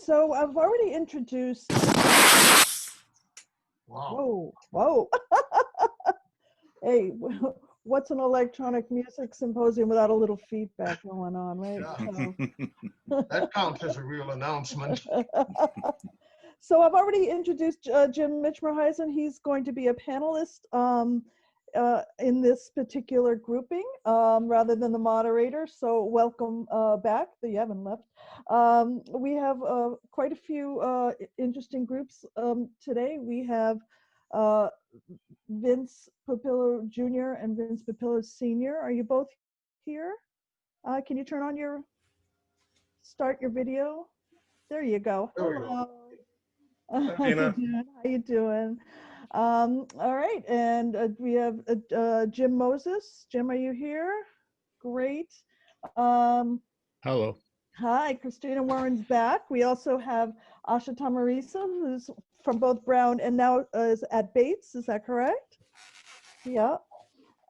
so I've already introduced. Wow. Whoa. Hey, what's an electronic music symposium without a little feedback going on, right? Yeah. So. That counts as a real announcement. So I've already introduced Jim Michmerhuizen. He's going to be a panelist in this particular grouping rather than the moderator. So welcome back. You haven't left. We have quite a few interesting groups today. We have Vince Pupillo Jr. and Vince Pupillo Sr. Are you both here? Can you turn on start your video? There you go. Hello. How you doing? All right, and we have Jim Moses. Jim, are you here? Great. Hello. Hi, Kristin and Warren's back. We also have Asha Tamarisa, who's from both Brown and now is at Bates. Is that correct? Yeah.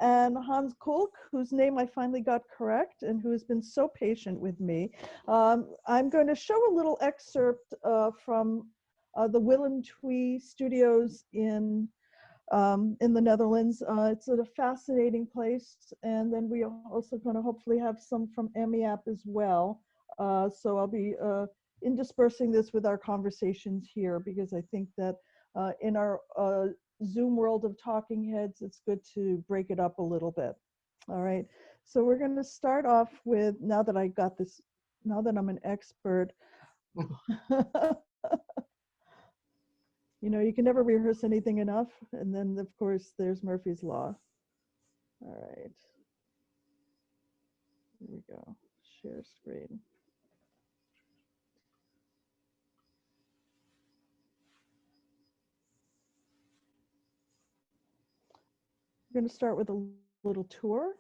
And Hans Kulk, whose name I finally got correct and who has been so patient with me. I'm going to show a little excerpt from the Willem Twee studios in the Netherlands. It's a fascinating place, and then we are also going to hopefully have some from EMEAPP as well. So I'll be interspersing this with our conversations here, because I think that in our Zoom world of talking heads, it's good to break it up a little bit. All right, so we're going to start off with, now that I got this, now that I'm an expert. You know, you can never rehearse anything enough. And then, of course, there's Murphy's Law. All right. Here we go. Share screen. We're going to start with a little tour.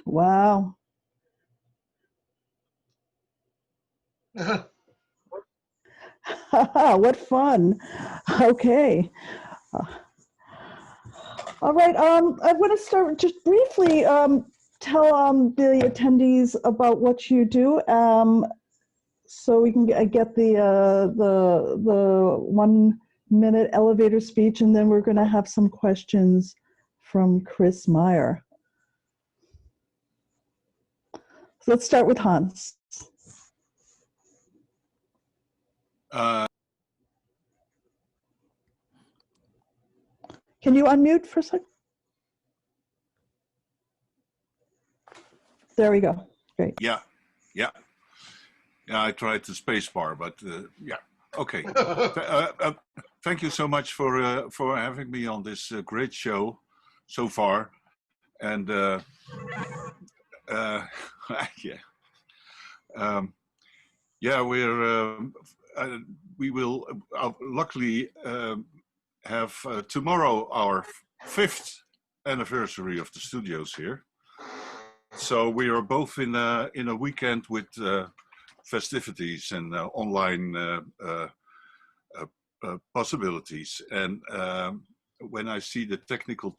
Wow. What fun. Okay. All right. I want to start just briefly tell the attendees about what you do, so we can get the 1 minute elevator speech, and then we're going to have some questions from Chris Meyer. So let's start with Hans. Can you unmute for a second? There we go. Great. Yeah. I tried the space bar, but yeah. Okay. Thank you so much for having me on this great show so far, and we will luckily have tomorrow our 5th anniversary of the studios here. So we are both in a weekend with festivities and online possibilities. And when I see the technical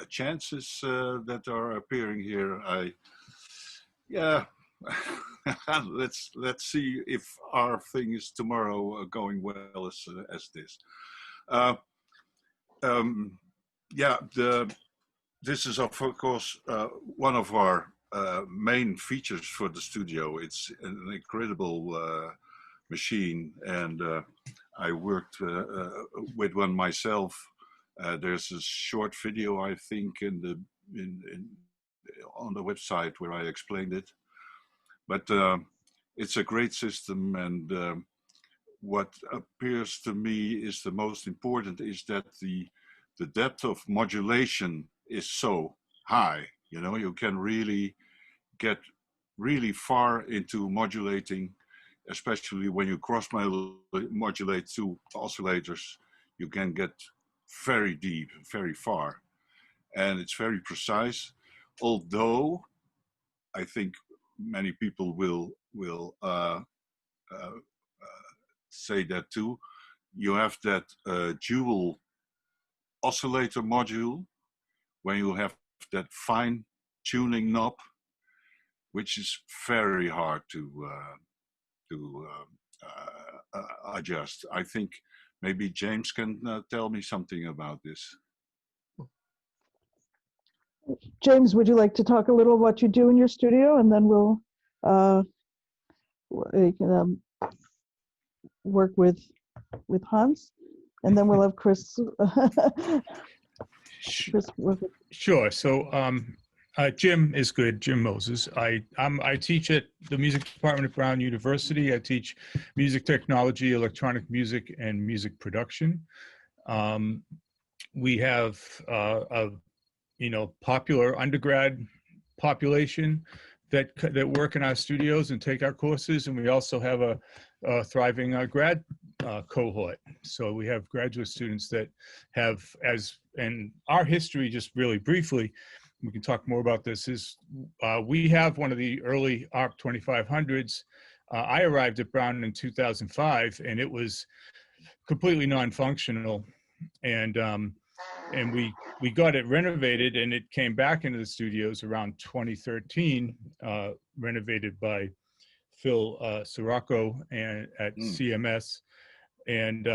chances that are appearing here, let's see if our thing is tomorrow going well as this. This is of course one of our main features for the studio. It's an incredible machine, and I worked with one myself. There's a short video, I think, on the website where I explained it. But it's a great system, and what appears to me is the most important is that the depth of modulation is so high. You know, you can really get really far into modulating, especially when you cross modulate two oscillators. You can get very deep, very far, and it's very precise. Although I think many people will say that too. You have that dual oscillator module when you have that fine tuning knob, which is very hard to adjust. I think maybe James can tell me something about this. James, would you like to talk a little about what you do in your studio, and then we'll work with Hans, and then we'll have Chris. Sure. So Jim is good. Jim Moses. I teach at the music department at Brown University. I teach music technology, electronic music, and music production. We have a popular undergrad population that work in our studios and take our courses, and we also have a thriving grad cohort. So we have graduate students that have, and our history, just really briefly, we can talk more about this, is we have one of the early ARP 2500s. I arrived at Brown in 2005, and it was completely non-functional, and we got it renovated, and it came back into the studios around 2013, renovated by Phil Sirocco and at CMS, and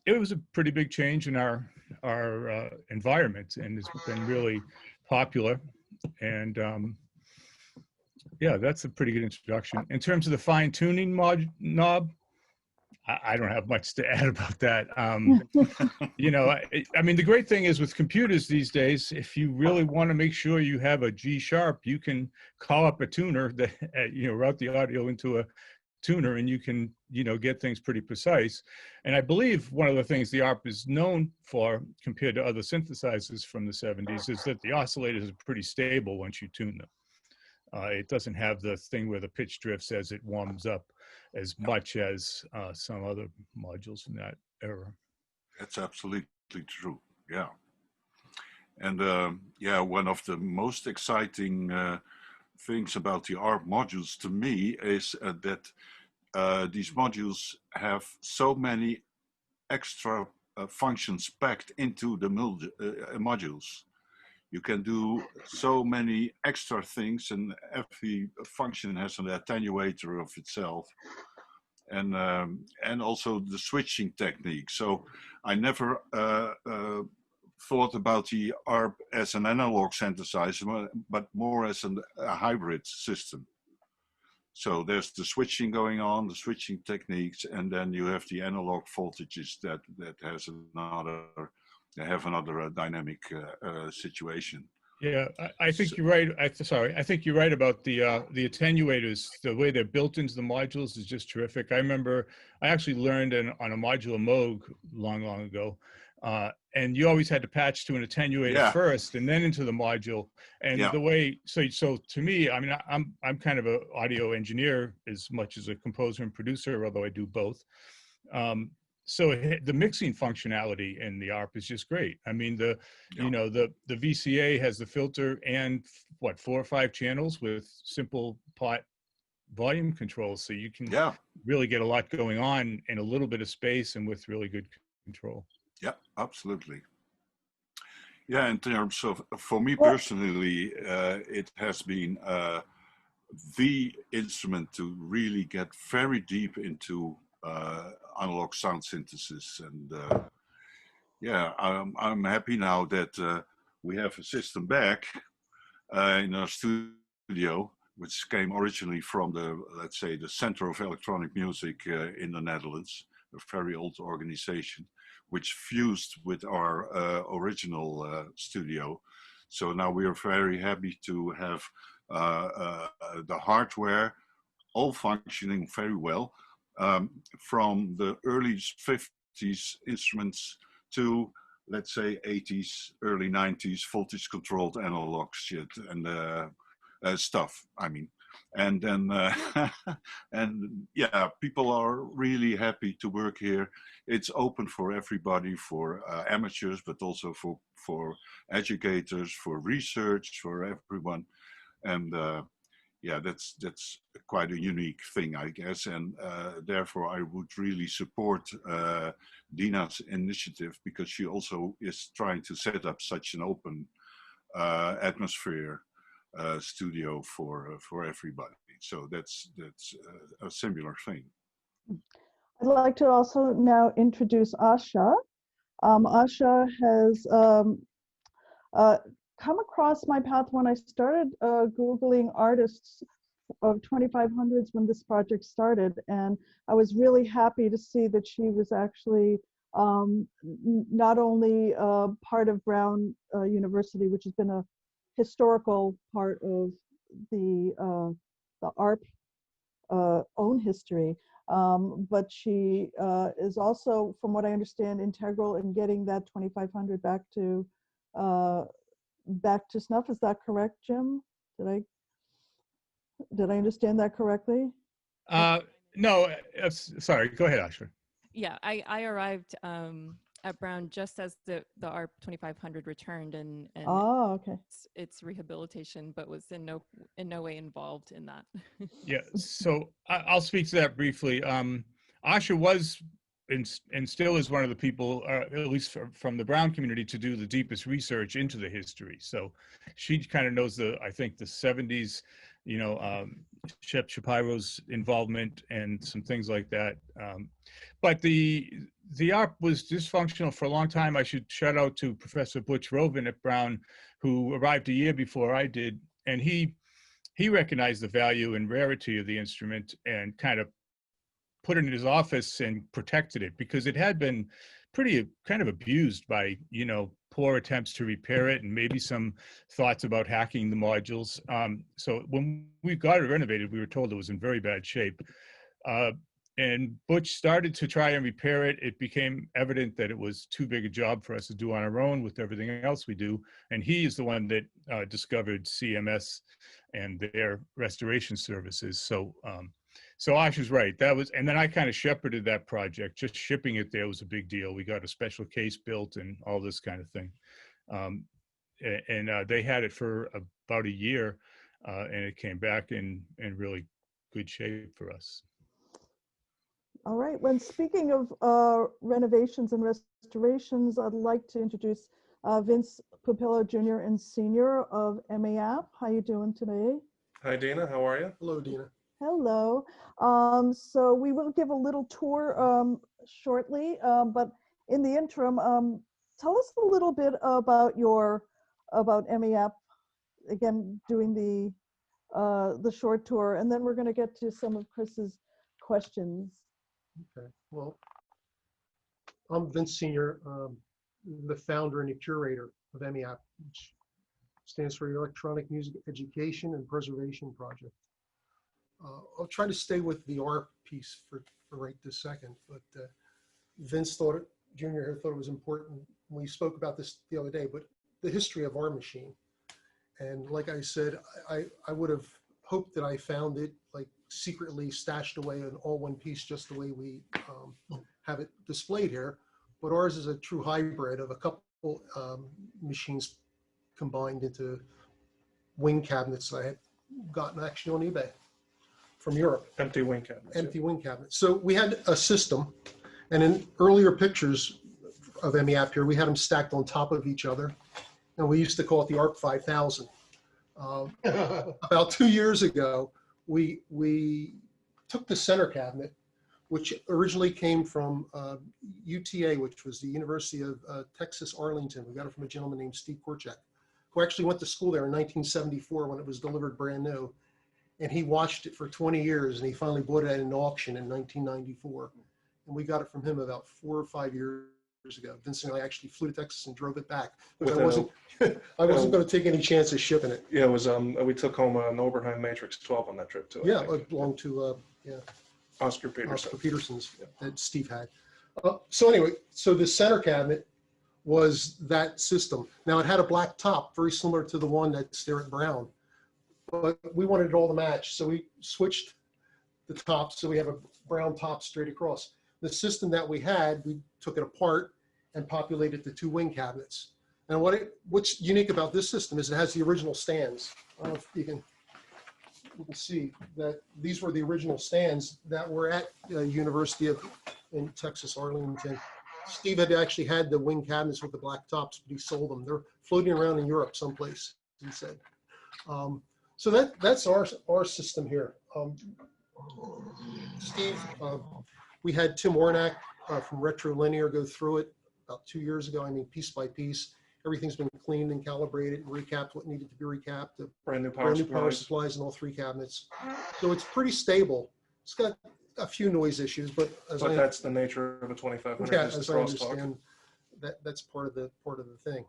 it was a pretty big change in our environment, and it's been really popular. And yeah, that's a pretty good introduction. In terms of the fine tuning knob, I don't have much to add about that. I mean, the great thing is with computers these days, if you really want to make sure you have a G sharp, you can call up a tuner that, route the audio into a tuner, and you can, get things pretty precise. And I believe one of the things the ARP is known for, compared to other synthesizers from the 70s, is that the oscillators are pretty stable once you tune them. It doesn't have the thing where the pitch drifts as it warms up as much as some other modules from that era. That's absolutely true. Yeah. And one of the most exciting things about the ARP modules to me is that these modules have so many extra functions packed into the modules. You can do so many extra things, and every function has an attenuator of itself, and also the switching technique. So I never thought about the ARP as an analog synthesizer, but more as a hybrid system. So there's the switching going on, the switching techniques, and then you have the analog voltages that have another dynamic situation. Yeah, I think you're right. I think you're right about the attenuators. The way they're built into the modules is just terrific. I remember I actually learned on a modular Moog long ago, and you always had to patch to an attenuator first and then into the module. And the way, so to me, I mean, I'm kind of an audio engineer as much as a composer and producer, although I do both. So the mixing functionality in the ARP is just great. I mean, you know, the VCA has the filter and what, 4 or 5 channels with simple pot volume control. So you can really get a lot going on in a little bit of space and with really good control. Yeah, absolutely. Yeah, in terms of, for me personally, it has been the instrument to really get very deep into analog sound synthesis, and yeah, I'm happy now that we have a system back in our studio, which came originally from the, let's say, the Center of Electronic Music in the Netherlands, a very old organization, which fused with our original studio. So now we are very happy to have the hardware all functioning very well. From the early 50s instruments to, let's say, 80s, early 90s, voltage controlled analog shit and stuff, I mean. And then, and yeah, people are really happy to work here. It's open for everybody, for amateurs, but also for educators, for research, for everyone. And yeah, that's quite a unique thing, I guess, and therefore I would really support Dina's initiative, because she also is trying to set up such an open atmosphere studio for everybody. So that's a similar thing. I'd like to also now introduce Asha. Asha has come across my path when I started Googling artists of 2500s when this project started, and I was really happy to see that she was actually not only part of Brown University, which has been a historical part of the ARP own history, but she is also, from what I understand, integral in getting that 2500 back to snuff. Is that correct, Jim? Did I understand that correctly? No, sorry. Go ahead, Asha. Yeah, I arrived at Brown just as the ARP 2500 returned, and oh, okay. its rehabilitation, but was in no way involved in that. Yeah, so I'll speak to that briefly. Asha was and still is one of the people, at least from the Brown community, to do the deepest research into the history. So she kind of knows I think the 70s, you know, Shep Shapiro's involvement and some things like that. But the ARP was dysfunctional for a long time. I should shout out to Professor Butch Rovin at Brown, who arrived a year before I did, and he recognized the value and rarity of the instrument and kind of put it in his office and protected it, because it had been pretty kind of abused by, you know, poor attempts to repair it and maybe some thoughts about hacking the modules. So when we got it renovated, we were told it was in very bad shape. And Butch started to try and repair it. It became evident that it was too big a job for us to do on our own with everything else we do. And he is the one that discovered CMS and their restoration services. So so Asha's right. That was, and then I kind of shepherded that project. Just shipping it there was a big deal. We got a special case built and all this kind of thing. And they had it for about a year, and it came back in really good shape for us. All right. When speaking of renovations and restorations, I'd like to introduce Vince Pupillo Jr. and Sr. of EMEAPP. How you doing today? Hi, Dina. How are you? Hello, Dina. Hello. So we will give a little tour shortly, but in the interim, tell us a little bit about EMEAPP, again, doing the short tour, and then we're going to get to some of Chris's questions. Okay, well, I'm Vince Senior, the founder and the curator of EMEAPP, which stands for Electronic Music Education and Preservation Project. I'll try to stay with the ARP piece for right this second, but Vince Junior here thought it was important. We spoke about this the other day, but the history of our machine. And like I said, I would have hoped that I found it like secretly stashed away in all one piece, just the way we have it displayed here. But ours is a true hybrid of a couple machines combined into wing cabinets that I had gotten actually on eBay from Europe. Empty wing cabinets. Empty wing cabinets. So we had a system, and in earlier pictures of EMEAPP here, we had them stacked on top of each other, and we used to call it the ARP 5000. About 2 years ago, we took the center cabinet, which originally came from UTA, which was the University of Texas, Arlington. We got it from a gentleman named Steve Korchak, who actually went to school there in 1974 when it was delivered brand new. And he watched it for 20 years, and he finally bought it at an auction in 1994. And we got it from him about 4 or 5 years ago. Vince and I actually flew to Texas and drove it back. Because I wasn't going to take any chances shipping it. Yeah, it was. We took home an Oberheim Matrix 12 on that trip too. Yeah, it belonged to Oscar Peterson. Oscar Peterson's that Steve had. So anyway, so the center cabinet was that system. Now it had a black top, very similar to the one that's there at Brown, but we wanted it all to match. So we switched the top, so we have a brown top straight across. The system that we had, we took it apart and populated the 2 wing cabinets. And what's unique about this system is it has the original stands. I don't know if you can see that these were the original stands that were at University in Texas, Arlington. Steve had actually had the wing cabinets with the black tops, but he sold them. They're floating around in Europe someplace, he said. So that's our system here. Steve, we had Tim Warnack from Retro Linear go through it about 2 years ago. I mean, piece by piece. Everything's been cleaned and calibrated and recapped what needed to be recapped. The Brand new power supplies in all 3 cabinets. So it's pretty stable. It's got a few noise issues, but that's the nature of a 2500. Yeah, as I understand, that's part of the thing.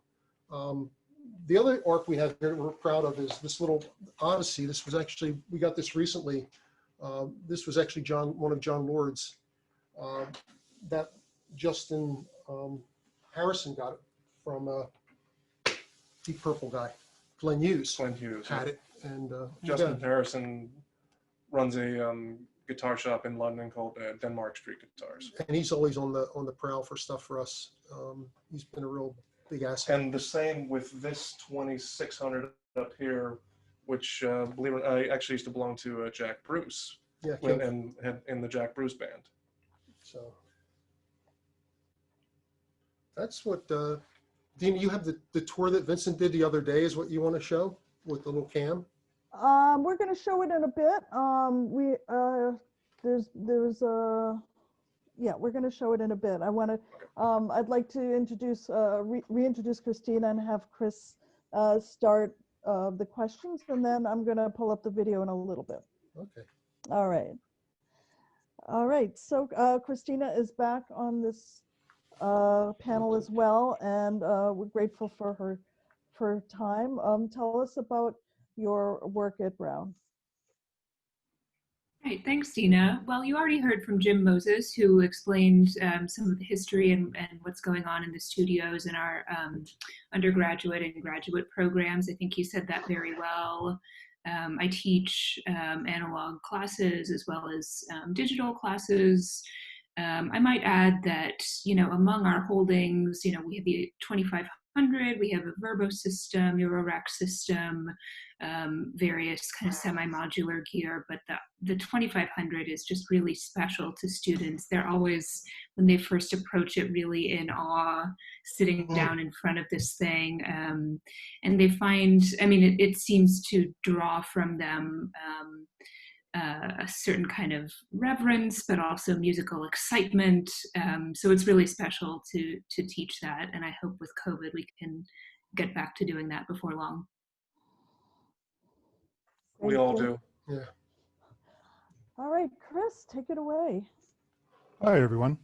The other ARP we have here we're proud of is this little Odyssey. This was actually, we got this recently. This was actually one of John Lord's. That Justin Harrison got it from Deep Purple guy. Glenn Hughes had it. And Justin Harrison runs a guitar shop in London called Denmark Street Guitars. And he's always on the prowl for stuff for us. He's been a real big asset. And the same with this 2600 up here, which believe it or not, I actually used to belong to Jack Bruce. Yeah, and had in the Jack Bruce band. So that's what Dina, you have the tour that Vincent did the other day is what you want to show with the little cam? We're going to show it in a bit. We're going to show it in a bit. I'd like to introduce, reintroduce Christina and have Chris start the questions, and then I'm going to pull up the video in a little bit. Okay. All right. All right. So Christina is back on this panel as well, and we're grateful for her time. Tell us about your work at Brown. Right, thanks, Dina. Well, you already heard from Jim Moses, who explained some of the history and what's going on in the studios in our undergraduate and graduate programs. I think he said that very well. I teach analog classes as well as digital classes. I might add that, among our holdings, we have the 2500, we have a Verbo system, Eurorack system, various kind of semi-modular gear, but the 2500 is just really special to students. They're always, when they first approach it, really in awe, sitting down in front of this thing. And they find, it seems to draw from them a certain kind of reverence, but also musical excitement. So it's really special to teach that, and I hope with COVID we can get back to doing that before long. We Thank all you. do. Yeah. All right, Chris, take it away. Hi, everyone.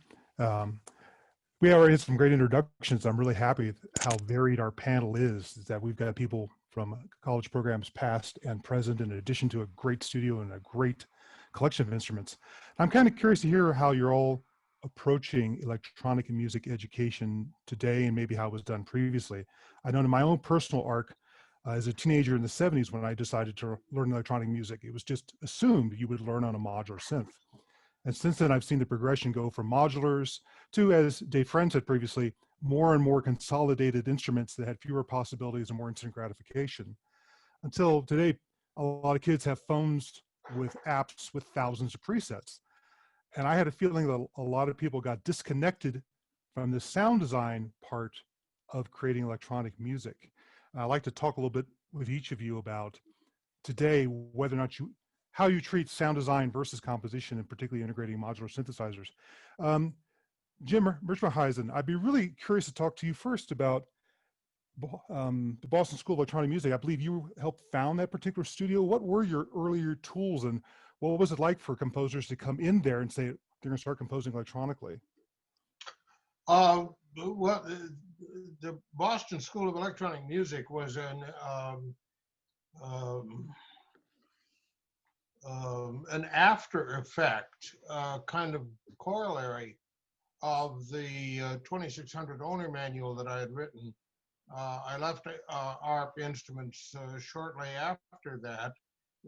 We already had some great introductions. I'm really happy with how varied our panel is that we've got people from college programs past and present, in addition to a great studio and a great collection of instruments. I'm kind of curious to hear how you're all approaching electronic and music education today and maybe how it was done previously. I know in my own personal arc, as a teenager in the 70s, when I decided to learn electronic music, it was just assumed you would learn on a modular synth. And since then, I've seen the progression go from modulars to, as Dave Friend said previously, more and more consolidated instruments that had fewer possibilities and more instant gratification. Until today, a lot of kids have phones with apps with thousands of presets. And I had a feeling that a lot of people got disconnected from the sound design part of creating electronic music. I'd like to talk a little bit with each of you about today, whether or not how you treat sound design versus composition, and particularly integrating modular synthesizers. Jim Michmerhuizen, I'd be really curious to talk to you first about the Boston School of Electronic Music. I believe you helped found that particular studio. What were your earlier tools, and what was it like for composers to come in there and say they're going to start composing electronically? Well, the Boston School of Electronic Music was an after effect, kind of corollary of the 2600 owner manual that I had written. I left ARP Instruments shortly after that,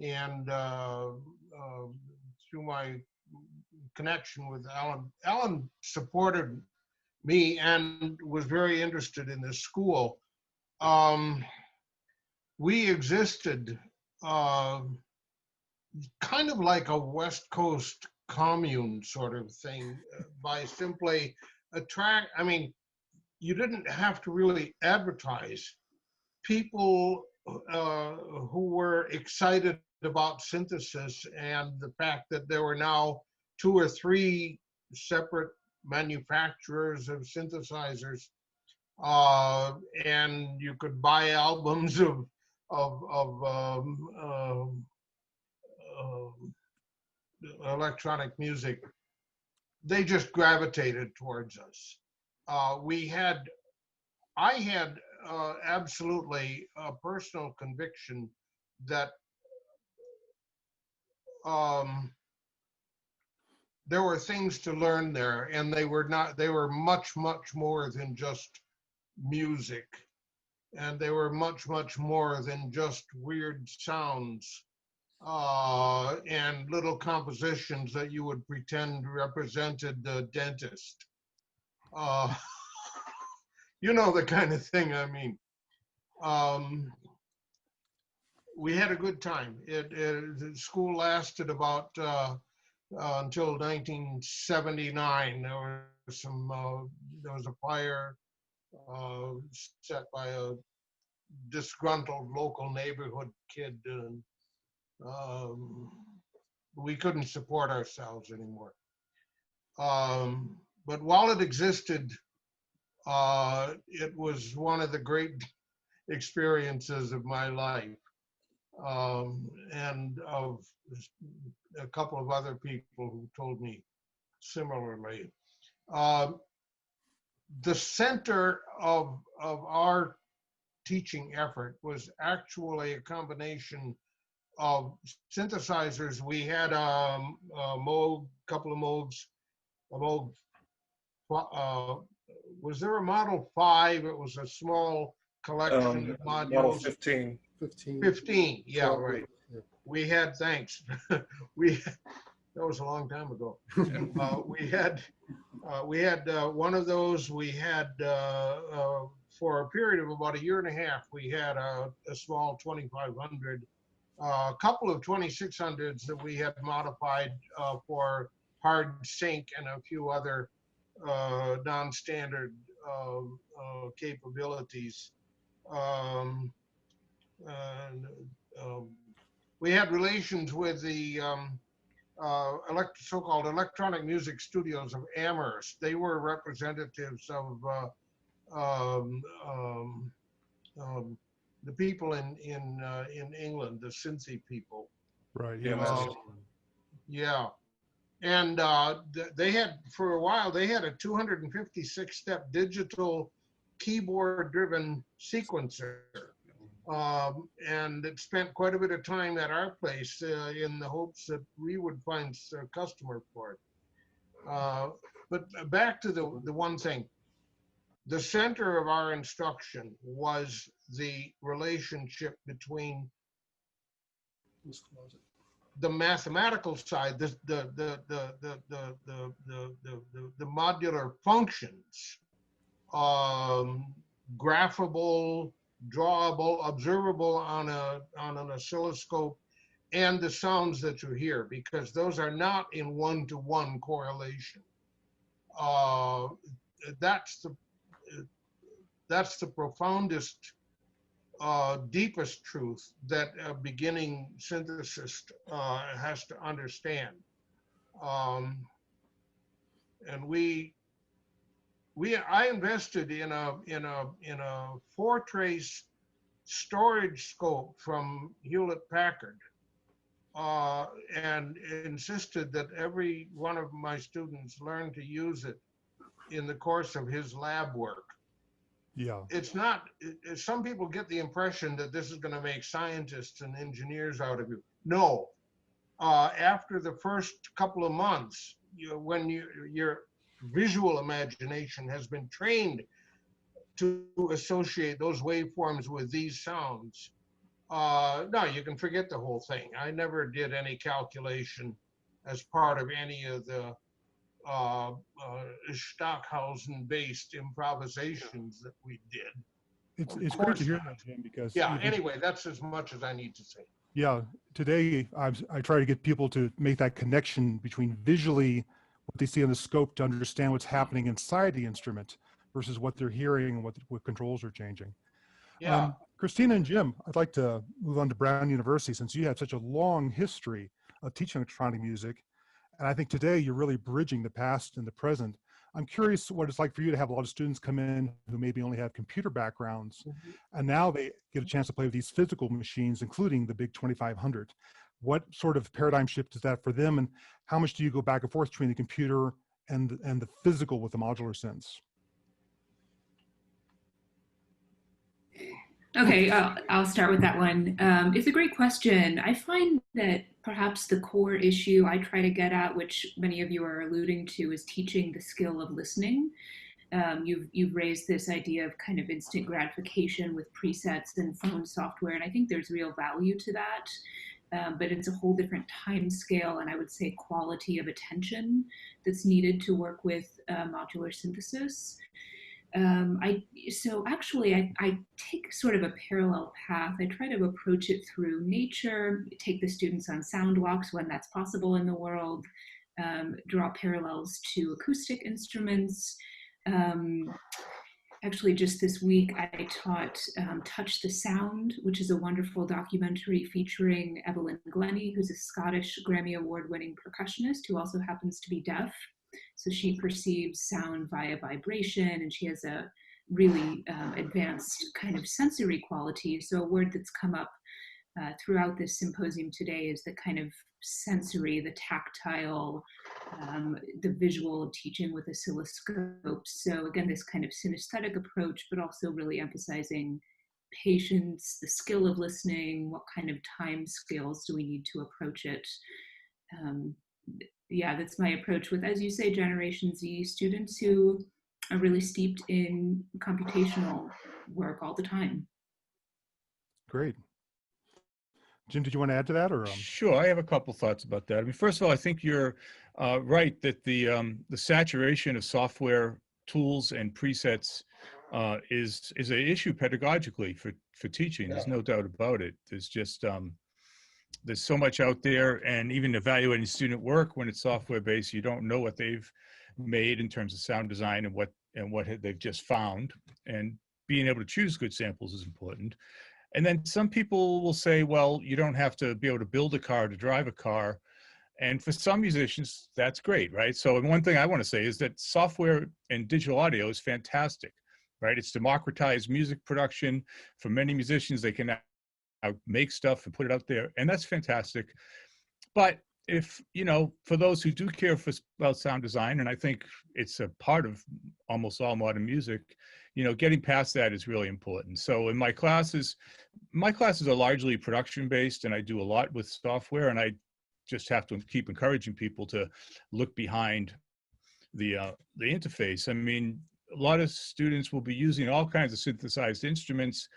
and through my connection with Alan supported me and was very interested in this school. We existed kind of like a West Coast commune sort of thing by simply I mean, you didn't have to really advertise. People who were excited about synthesis and the fact that there were now 2 or 3 separate manufacturers of synthesizers, and you could buy albums of electronic music. They just gravitated towards us. I had absolutely a personal conviction that there were things to learn there, and they were much more than just music, and they were much more than just weird sounds and little compositions that you would pretend represented the dentist. You know the kind of thing I mean. We had a good time. The school lasted about until 1979. There was a fire set by a disgruntled local neighborhood kid, and we couldn't support ourselves anymore. But while it existed, it was one of the great experiences of my life, and of a couple of other people who told me similarly. The center of our teaching effort was actually a combination of synthesizers. We had a Moog, couple of Moogs, a Moog. Was there a Model 5? It was a small collection of modules. Model 15. 15, yeah, Oh, right. yeah. We had, thanks. That was a long time ago. We had one of those. We had, for a period of about 1.5 years, we had a small 2500, a couple of 2600s that we had modified for hard sync and a few other non-standard capabilities. we had relations with the so-called electronic music studios of Amherst. They were representatives of the people in England, the Cincy people. Right. Yeah, Yeah. Yeah, and they had, for a while, they had a 256-step digital keyboard-driven sequencer. And it spent quite a bit of time at our place in the hopes that we would find a customer for it. But back to the one thing, the center of our instruction was the relationship between the mathematical side, the modular functions, graphable, drawable, observable on an oscilloscope, and the sounds that you hear, because those are not in one-to-one correlation. That's the profoundest, deepest truth that a beginning synthesist has to understand. And I invested in a 4-trace storage scope from Hewlett Packard, and insisted that every one of my students learn to use it in the course of his lab work. Yeah. It's not, some people get the impression that this is going to make scientists and engineers out of you. No. After the first couple of months, when your visual imagination has been trained to associate those waveforms with these sounds, no, you can forget the whole thing. I never did any calculation as part of any of the Stockhausen-based improvisations that we did. It's great to hear that, Jim, because yeah. Anyway, that's as much as I need to say. Yeah, today I try to get people to make that connection between visually what they see on the scope to understand what's happening inside the instrument versus what they're hearing and what controls are changing. Yeah. Kristina and Jim, I'd like to move on to Brown University, since you have such a long history of teaching electronic music. And I think today you're really bridging the past and the present. I'm curious what it's like for you to have a lot of students come in who maybe only have computer backgrounds, and now they get a chance to play with these physical machines, including the big 2500. What sort of paradigm shift is that for them, and how much do you go back and forth between the computer and the physical with the modular sense? Okay, I'll start with that one. It's a great question. I find that perhaps the core issue I try to get at, which many of you are alluding to, is teaching the skill of listening. You've raised this idea of kind of instant gratification with presets and phone software, and I think there's real value to that. But it's a whole different time scale, and I would say quality of attention that's needed to work with modular synthesis. So actually I take sort of a parallel path. I try to approach it through nature, take the students on sound walks when that's possible in the world, draw parallels to acoustic instruments. Actually, just this week, I taught Touch the Sound, which is a wonderful documentary featuring Evelyn Glennie, who's a Scottish Grammy Award-winning percussionist who also happens to be deaf. So she perceives sound via vibration, and she has a really advanced kind of sensory quality. So a word that's come up throughout this symposium today is the kind of sensory, the tactile, the visual of teaching with oscilloscopes. So again, this kind of synesthetic approach, but also really emphasizing patience, the skill of listening, what kind of time scales do we need to approach it. Yeah, that's my approach with, as you say, Generation Z students who are really steeped in computational work all the time. Great. Jim, did you want to add to that, or? Sure, I have a couple thoughts about that. I mean, first of all, I think you're right that the saturation of software tools and presets is an issue pedagogically for teaching. There's no doubt about it. There's just there's so much out there, and even evaluating student work when it's software based, you don't know what they've made in terms of sound design and what they've just found. And being able to choose good samples is important. And then some people will say, well, you don't have to be able to build a car to drive a car. And for some musicians, that's great, right? So one thing I want to say is that software and digital audio is fantastic, right? It's democratized music production. For many musicians, they can now make stuff and put it out there, and that's fantastic. But if, you know, for those who do care about sound design, and I think it's a part of almost all modern music, you know, getting past that is really important. So in my classes are largely production based, and I do a lot with software, and I just have to keep encouraging people to look behind the interface. I mean, a lot of students will be using all kinds of synthesized instruments,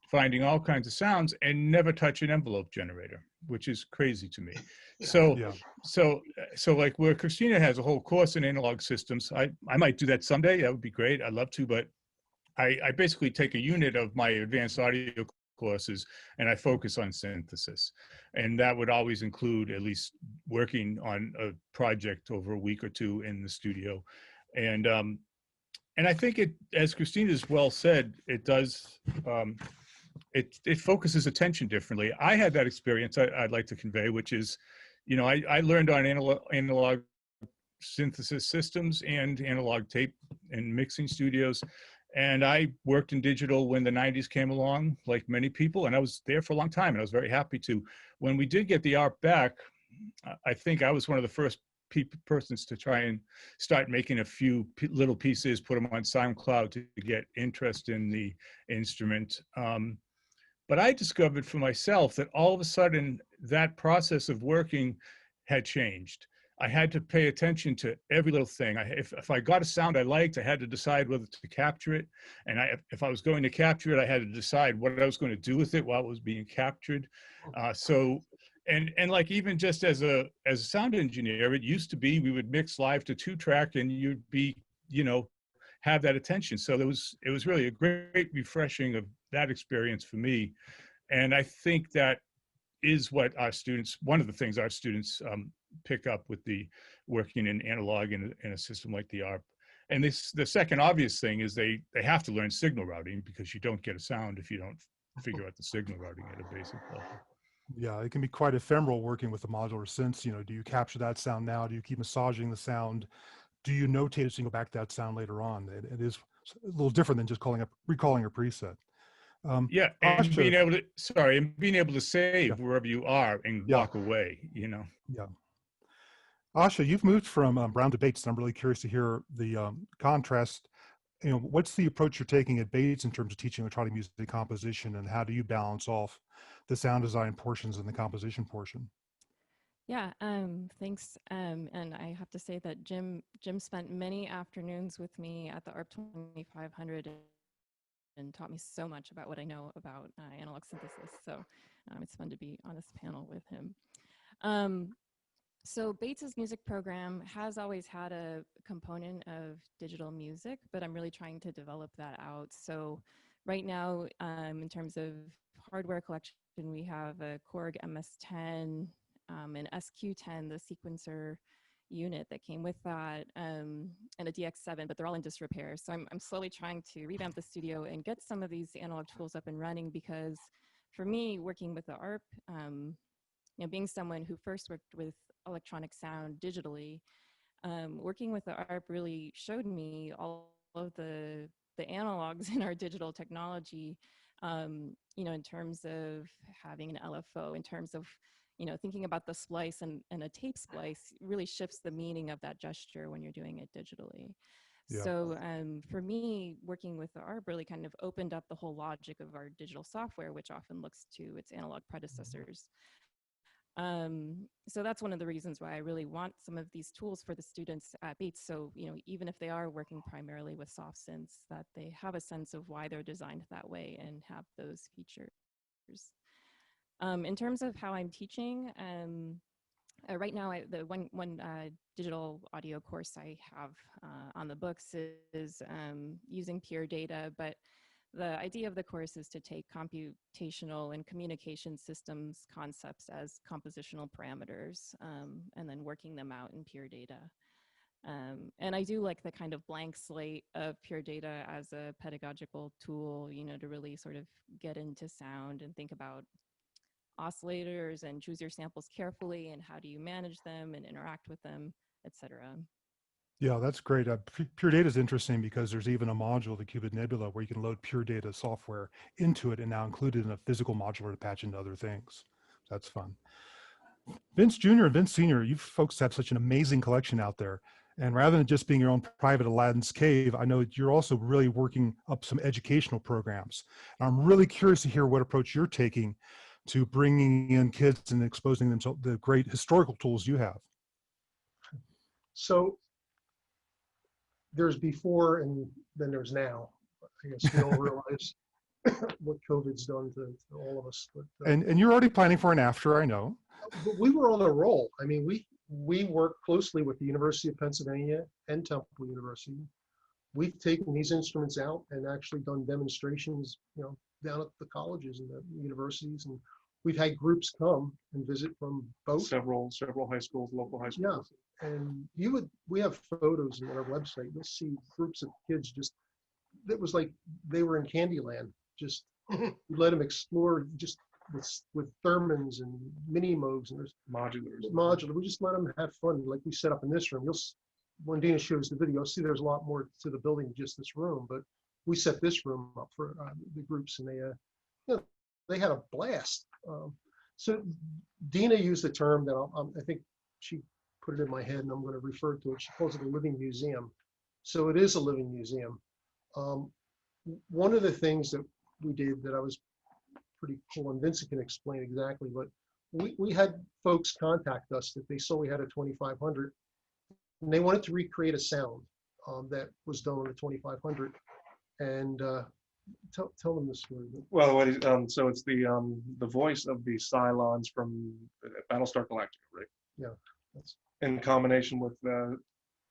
finding all kinds of sounds, and never touch an envelope generator, which is crazy to me. So, Yeah. so like where Christina has a whole course in analog systems, I might do that someday. That would be great. I'd love to, but I basically take a unit of my advanced audio courses and I focus on synthesis. And that would always include at least working on a project over a week or two in the studio. And I think it, as Christina's well said, it does, it focuses attention differently. I had that experience I'd like to convey, which is, you know, I learned on analog synthesis systems and analog tape and mixing studios. And I worked in digital when the 90s came along, like many people, and I was there for a long time, and I was very happy to. When we did get the ARP back, I think I was one of the first persons to try and start making a few little pieces, put them on SoundCloud to get interest in the instrument. But I discovered for myself that all of a sudden that process of working had changed. I had to pay attention to every little thing. If I got a sound I liked, I had to decide whether to capture it. And if I was going to capture it, I had to decide what I was going to do with it while it was being captured. And like even just as a sound engineer, it used to be we would mix live to 2-track and you'd be, you know, have that attention. So it was really a great refreshing of that experience for me. And I think that is what our students, one of the things our students pick up with the working in analog in a system like the ARP. And the second obvious thing is they have to learn signal routing, because you don't get a sound if you don't figure out the signal routing at a basic level. Yeah, it can be quite ephemeral working with the modular synths. You know, do you capture that sound now? Do you keep massaging the sound? Do you notate it so you can go back to that sound later on? It is a little different than just recalling a preset. Yeah, and Asha, being able to save wherever you are and walk away, you know. Yeah. Asha, you've moved from Brown to Bates, and I'm really curious to hear the contrast. You know, what's the approach you're taking at Bates in terms of teaching electronic music composition, and how do you balance off the sound design portions and the composition portion? Yeah, thanks. And I have to say that Jim spent many afternoons with me at the ARP 2500 and taught me so much about what I know about analog synthesis. So it's fun to be on this panel with him. So Bates's music program has always had a component of digital music, but I'm really trying to develop that out. So right now, in terms of hardware collection, we have a Korg MS-10, an SQ-10, the sequencer unit that came with that, and a DX7, but they're all in disrepair. So I'm slowly trying to revamp the studio and get some of these analog tools up and running, because for me, working with the ARP, you know, being someone who first worked with electronic sound digitally, working with the ARP really showed me all of the analogs in our digital technology, you know, in terms of having an LFO, in terms of, you know, thinking about the splice and a tape splice really shifts the meaning of that gesture when you're doing it digitally. Yeah. So for me, working with the ARP really kind of opened up the whole logic of our digital software, which often looks to its analog predecessors. So that's one of the reasons why I really want some of these tools for the students at Bates. So, you know, even if they are working primarily with soft synths, that they have a sense of why they're designed that way and have those features. In terms of how I'm teaching, right now, the one digital audio course I have on the books is using peer data, but the idea of the course is to take computational and communication systems concepts as compositional parameters, and then working them out in peer data. And I do like the kind of blank slate of pure data as a pedagogical tool, you know, to really sort of get into sound and think about oscillators and choose your samples carefully and how do you manage them and interact with them, etc. Yeah, that's great. Pure Data is interesting because there's even a module, the Qubit Nebula, where you can load Pure Data software into it and now include it in a physical module to patch into other things. That's fun. Vince Jr. and Vince Sr., you folks have such an amazing collection out there. And rather than just being your own private Aladdin's Cave, I know you're also really working up some educational programs. And I'm really curious to hear what approach you're taking to bringing in kids and exposing them to the great historical tools you have. So there's before and then there's now. I guess we all realize what COVID's done to all of us. But, and you're already planning for an after, I know. but we were on a roll. I mean, we work closely with the University of Pennsylvania and Temple University. We've taken these instruments out and actually done demonstrations, you know, down at the colleges and the universities, and we've had groups come and visit from both. Several high schools, local high schools. Yeah, and we have photos on our website. You'll see groups of kids just, it was like they were in Candyland. Just we let them explore just with thermins and mini modes and there's modular. We just let them have fun, like we set up in this room. When Dina shows the video, you'll see there's a lot more to the building than just this room. But we set this room up for the groups, and they, you know, they had a blast. So Dina used a term that I think she put it in my head, and I'm going to refer to it. She calls it a living museum. So it is a living museum. One of the things that we did that I was pretty cool, and Vincent can explain exactly, but we had folks contact us that they saw we had a 2500, and they wanted to recreate a sound that was done on a 2500. And tell them the story. Well, so it's the voice of the Cylons from Battlestar Galactica, right? Yeah. In combination with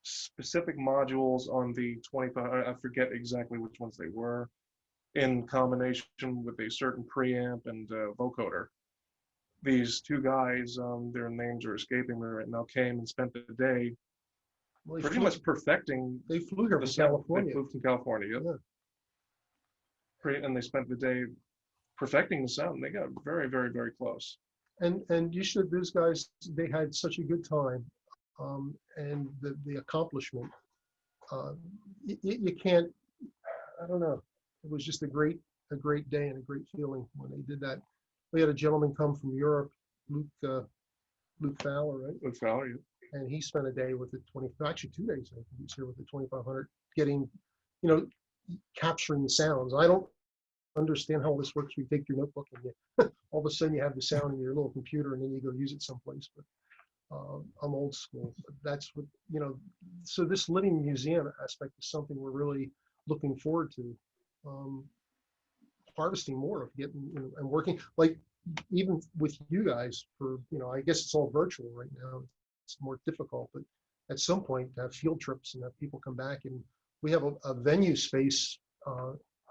specific modules on the 25, I forget exactly which ones they were, in combination with a certain preamp and vocoder. These two guys, their names are escaping me right now, came and spent the day pretty much perfecting. They flew here from California. They flew from California, yeah. And they spent the day perfecting the sound. They got very, very, very close. And you should, those guys, they had such a good time. And the accomplishment, you can't, I don't know. It was just a great day and a great feeling when they did that. We had a gentleman come from Europe, Luke Fowler, right? Luke Fowler, yeah. And he spent a day with the 2 days, I think he was here with the 2500, getting, you know, capturing the sounds. I don't understand how all this works. You take your notebook and you, all of a sudden you have the sound in your little computer and then you go use it someplace. But I'm old school. But that's what, you know, so this living museum aspect is something we're really looking forward to. Harvesting more of, getting, you know, and working, like even with you guys for, you know, I guess it's all virtual right now. It's more difficult, but at some point to have field trips and have people come back, and we have a venue space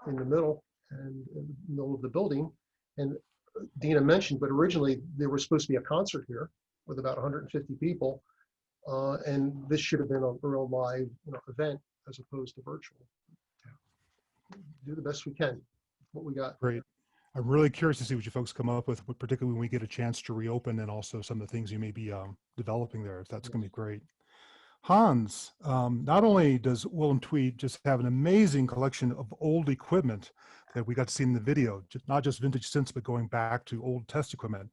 in the middle of the building. And Dina mentioned, but originally there was supposed to be a concert here with about 150 people. And this should have been a real live, you know, event as opposed to virtual. Do the best we can, what we got. Great. I'm really curious to see what you folks come up with, particularly when we get a chance to reopen, and also some of the things you may be developing there. That's going to be great. Hans, not only does Willem Twee just have an amazing collection of old equipment that we got to see in the video, not just vintage synths, but going back to old test equipment.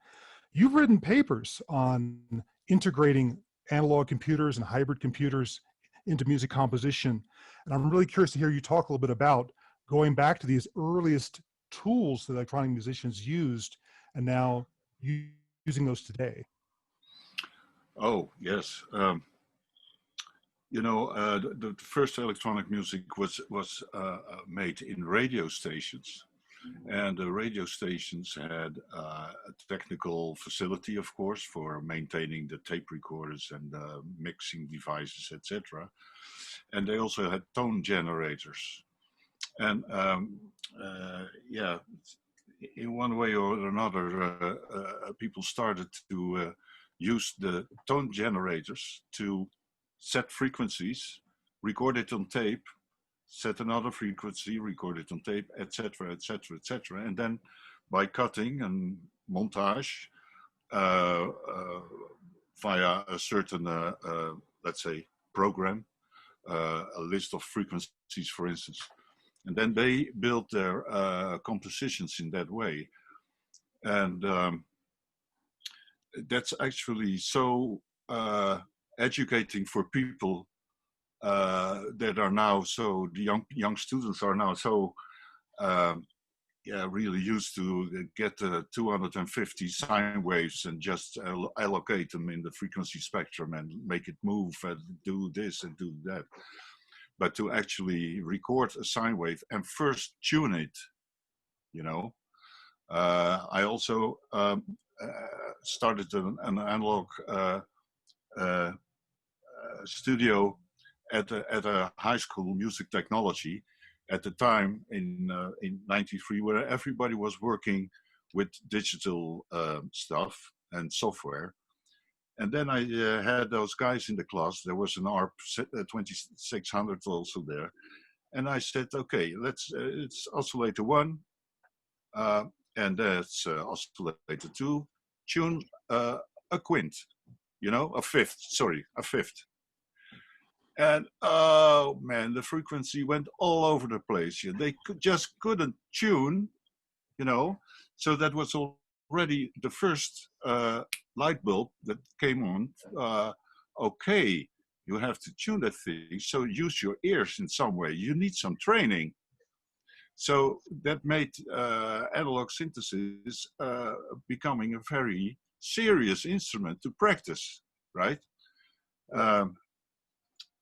You've written papers on integrating analog computers and hybrid computers into music composition. And I'm really curious to hear you talk a little bit about going back to these earliest tools that electronic musicians used and now using those today. Oh, yes. You know, the first electronic music was made in radio stations. And the radio stations had a technical facility, of course, for maintaining the tape recorders and mixing devices, etc. And they also had tone generators. And yeah, in one way or another, people started to use the tone generators to set frequencies, record it on tape, set another frequency, record it on tape, etc., etc., etc. And then by cutting and montage via a certain, let's say, program, a list of frequencies, for instance. And then they build their compositions in that way. And that's actually so educating for people that are now so, the young students are now so, really used to get 250 sine waves and just allocate them in the frequency spectrum and make it move and do this and do that. But to actually record a sine wave and first tune it, you know. I also started an analog studio at a high school music technology at the time in '93, where everybody was working with digital stuff and software. And then I had those guys in the class. There was an ARP 2600 also there. And I said, okay, it's oscillator 1, and that's oscillator 2, tune a quint, you know, a fifth. And oh man, the frequency went all over the place. They just couldn't tune, you know. So that was already the first light bulb that came on. Okay, you have to tune that thing. So use your ears in some way. You need some training. So that made analog synthesis becoming a very serious instrument to practice, right?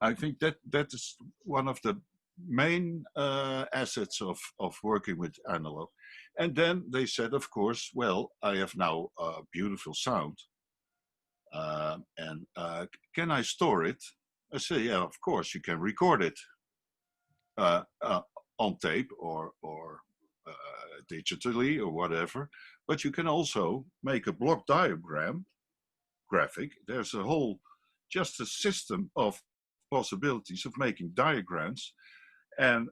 I think that is one of the main assets of working with analog. And then they said, of course, well, I have now a beautiful sound. And can I store it? I say, yeah, of course, you can record it on tape or digitally or whatever. But you can also make a block diagram graphic. There's a whole, just a system of possibilities of making diagrams and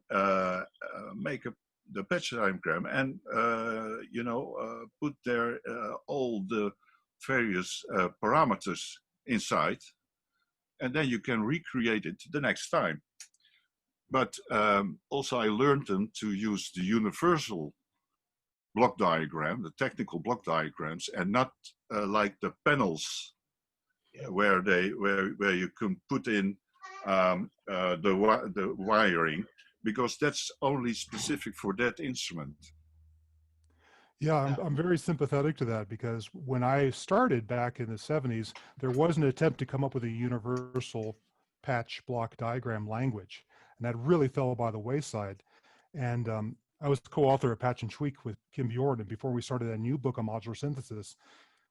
make the patch diagram and you know, put there all the various parameters inside, and then you can recreate it the next time. But also I learned them to use the universal block diagram, the technical block diagrams, and not like the panels where you can put in the wiring, because that's only specific for that instrument. Yeah, I'm very sympathetic to that, because when I started back in the 70s, there was an attempt to come up with a universal patch block diagram language, and that really fell by the wayside. And I was co-author of Patch and Tweak with Kim Bjorn, and before we started a new book on modular synthesis,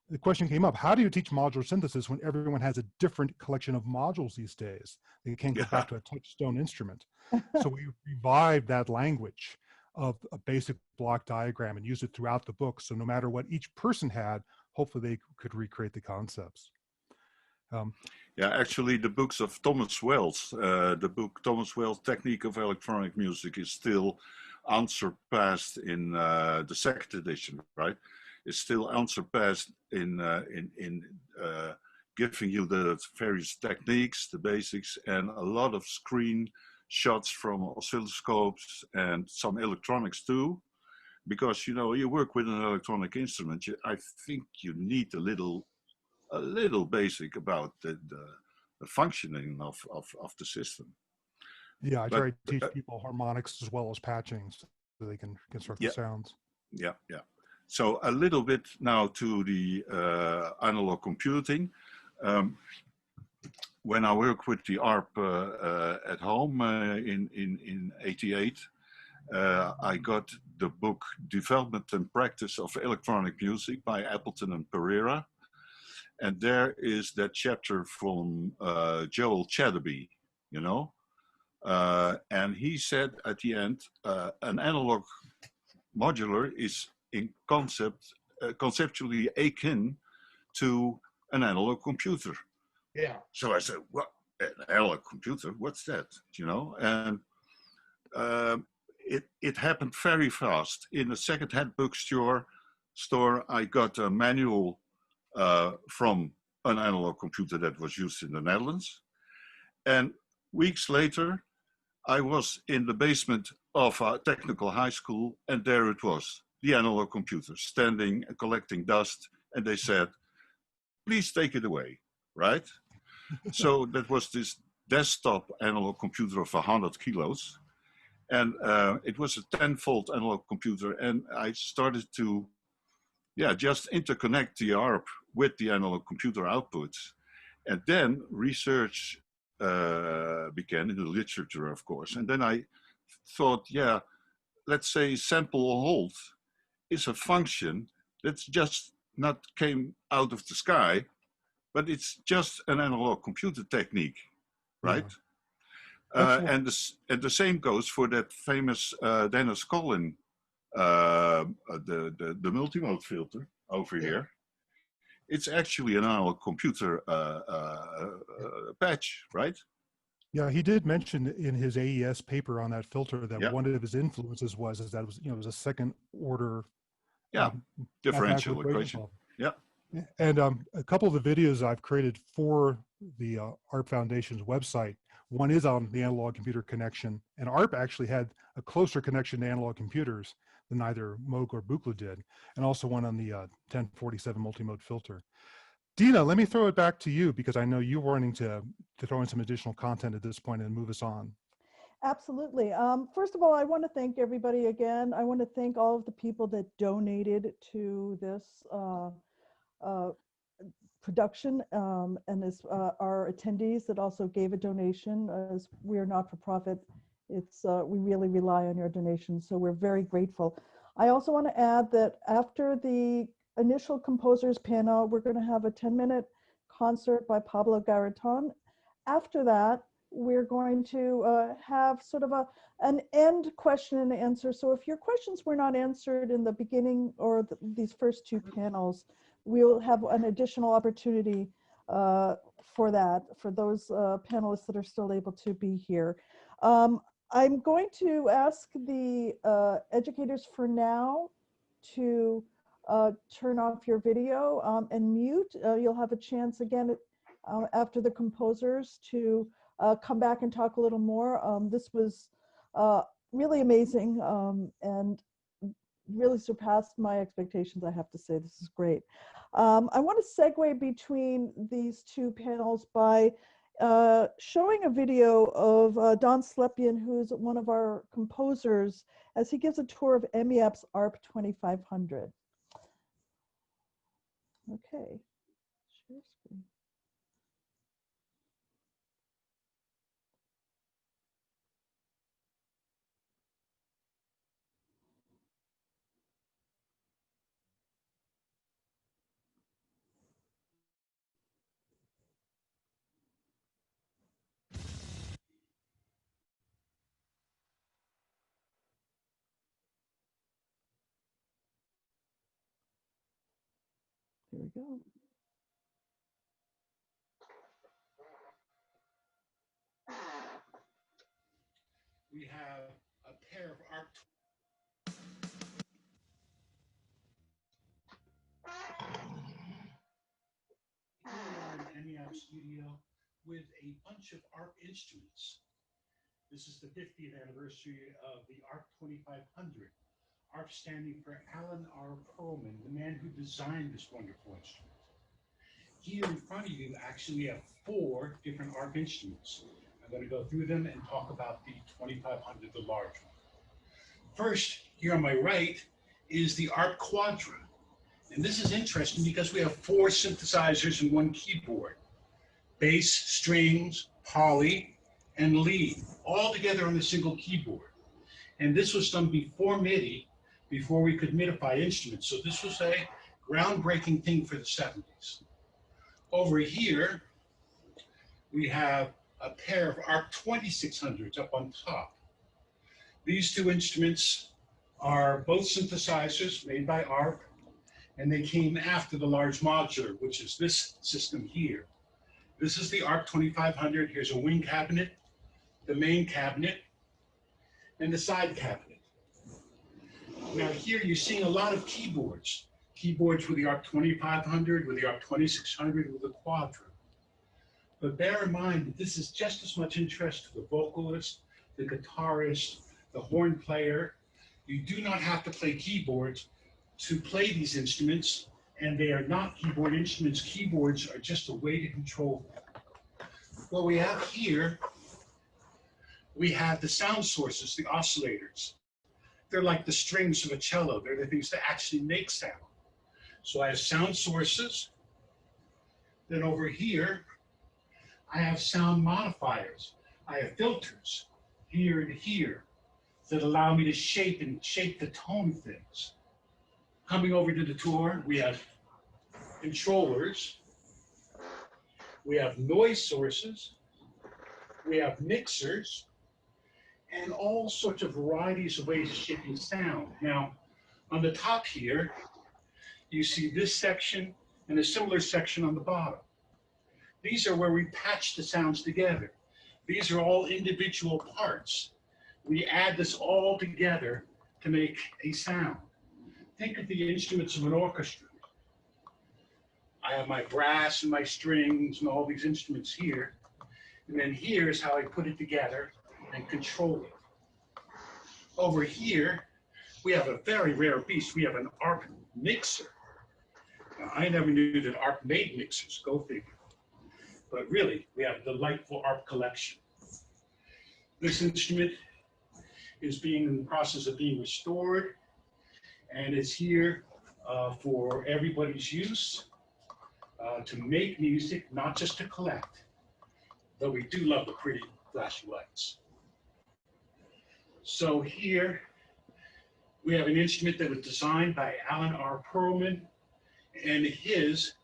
the question came up, how do you teach modular synthesis when everyone has a different collection of modules these days? They can't go back to a touchstone instrument. So we revived that language of a basic block diagram and used it throughout the book. So no matter what each person had, hopefully they could recreate the concepts. Yeah, actually the books of Thomas Wells, the book Thomas Wells, Technique of Electronic Music, is still unsurpassed in the second edition, right? Is still unsurpassed in giving you the various techniques, the basics, and a lot of screen shots from oscilloscopes and some electronics too. Because, you know, you work with an electronic instrument, I think you need a little basic about the functioning of the system. Yeah, I try to teach people harmonics as well as patching so they can construct the sounds. Yeah, yeah. So a little bit now to the analog computing. When I worked with the ARP at home in '88, I got the book Development and Practice of Electronic Music by Appleton and Pereira. And there is that chapter from Joel Chadderby, you know. And he said at the end, an analog modular is in conceptually akin to an analog computer. Yeah. So I said, what? an analog computer, what's that? You know, and it happened very fast. In a second-hand bookstore, I got a manual from an analog computer that was used in the Netherlands. And weeks later, I was in the basement of a technical high school, and there it was, the analog computer, standing and collecting dust. And they said, please take it away, right? So that was this desktop analog computer of 100 kilos. And it was a 10-volt analog computer. And I started to, just interconnect the ARP with the analog computer outputs. And then research began in the literature, of course. And then I thought, let's say sample hold is a function that's just not came out of the sky, but it's just an analog computer technique, right? And the same goes for that famous Dennis Collin, the multimode filter over here. It's actually an analog computer patch, right? Yeah, he did mention in his AES paper on that filter that one of his influences was that it was, it was a second order differential equation. Yeah. And a couple of the videos I've created for the ARP Foundation's website, one is on the analog computer connection, and ARP actually had a closer connection to analog computers than either Moog or Buchla did, and also one on the 1047 multimode filter. Dina, let me throw it back to you because I know you're wanting to throw in some additional content at this point and move us on. Absolutely. First of all, I want to thank everybody again. I want to thank all of the people that donated to this production and this, our attendees that also gave a donation. As we are not for profit, it's we really rely on your donations, so we're very grateful. I also want to add that after the initial composers panel, we're going to have a 10-minute concert by Pablo Garraton. After that, we're going to have sort of an end question and answer. So if your questions were not answered in the beginning or these first two panels, we'll have an additional opportunity for that, for those panelists that are still able to be here. I'm going to ask the educators for now to turn off your video and mute. You'll have a chance again after the composers to come back and talk a little more. This was really amazing and really surpassed my expectations, I have to say. This is great. I want to segue between these two panels by showing a video of Don Slepian, who's one of our composers, as he gives a tour of EMEAPP's ARP 2500. Okay, share screen. Here we go. We have a pair of ARP. Here we are in EMEAPP studio with a bunch of ARP instruments. This is the 50th anniversary of the ARP 2500. ARP standing for Alan R. Perlman, the man who designed this wonderful instrument. Here in front of you, actually have 4 different ARP instruments. I'm going to go through them and talk about the 2500, the large one. First, here on my right, is the ARP Quadra. And this is interesting because we have 4 synthesizers and 1 keyboard. Bass, strings, poly, and lead, all together on a single keyboard. And this was done before MIDI, before we could midify instruments. So this was a groundbreaking thing for the 70s. Over here, we have a pair of ARP 2600s up on top. These 2 instruments are both synthesizers made by ARP, and they came after the large modular, which is this system here. This is the ARP 2500. Here's a wing cabinet, the main cabinet, and the side cabinet. Now here you're seeing a lot of keyboards. Keyboards with the ARP 2500, with the ARP 2600, with the Quadra. But bear in mind that this is just as much interest to the vocalist, the guitarist, the horn player. You do not have to play keyboards to play these instruments, and they are not keyboard instruments. Keyboards are just a way to control them. What we have here, we have the sound sources, the oscillators. They're like the strings of a cello. They're the things that actually make sound. So I have sound sources. Then over here, I have sound modifiers. I have filters here and here that allow me to shape the tone of things. Coming over to the tour, we have controllers. We have noise sources. We have mixers, and all sorts of varieties of ways of shaping sound. Now, on the top here, you see this section and a similar section on the bottom. These are where we patch the sounds together. These are all individual parts. We add this all together to make a sound. Think of the instruments of an orchestra. I have my brass and my strings and all these instruments here. And then here's how I put it together and control it. Over here, we have a very rare beast. We have an ARP mixer. Now, I never knew that ARP made mixers, go figure. But really, we have a delightful ARP collection. This instrument is in the process of being restored, and it's here for everybody's use, to make music, not just to collect, though we do love the pretty flashy lights. So here, we have an instrument that was designed by Alan R. Perlman, and his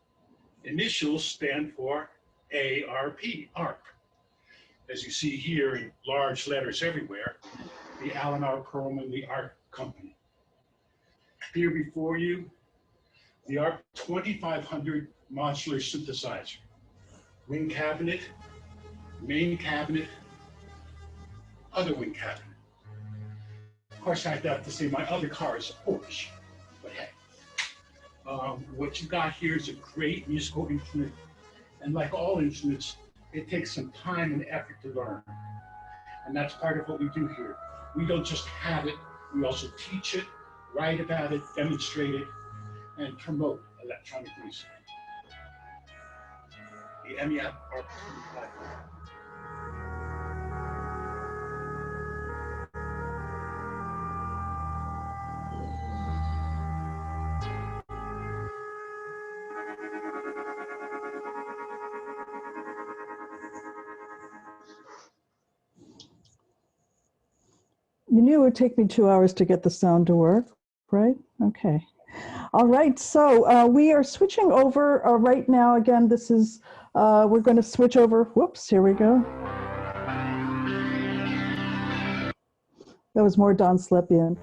initials stand for ARP, ARP. As you see here in large letters everywhere, the Alan R. Perlman, the ARP company. Here before you, the ARP 2500 modular synthesizer. Wing cabinet, main cabinet, other wing cabinet. Of course, I have to say my other car is a Porsche, but hey. What you got here is a great musical instrument, and like all instruments, it takes some time and effort to learn. And that's part of what we do here. We don't just have it, we also teach it, write about it, demonstrate it, and promote electronic music. The EMEAPP ARP platform. You knew it would take me 2 hours to get the sound to work, right? Okay. All right, so we are switching over right now. Again, this is, we're going to switch over. Whoops, here we go. That was more Don Slepian.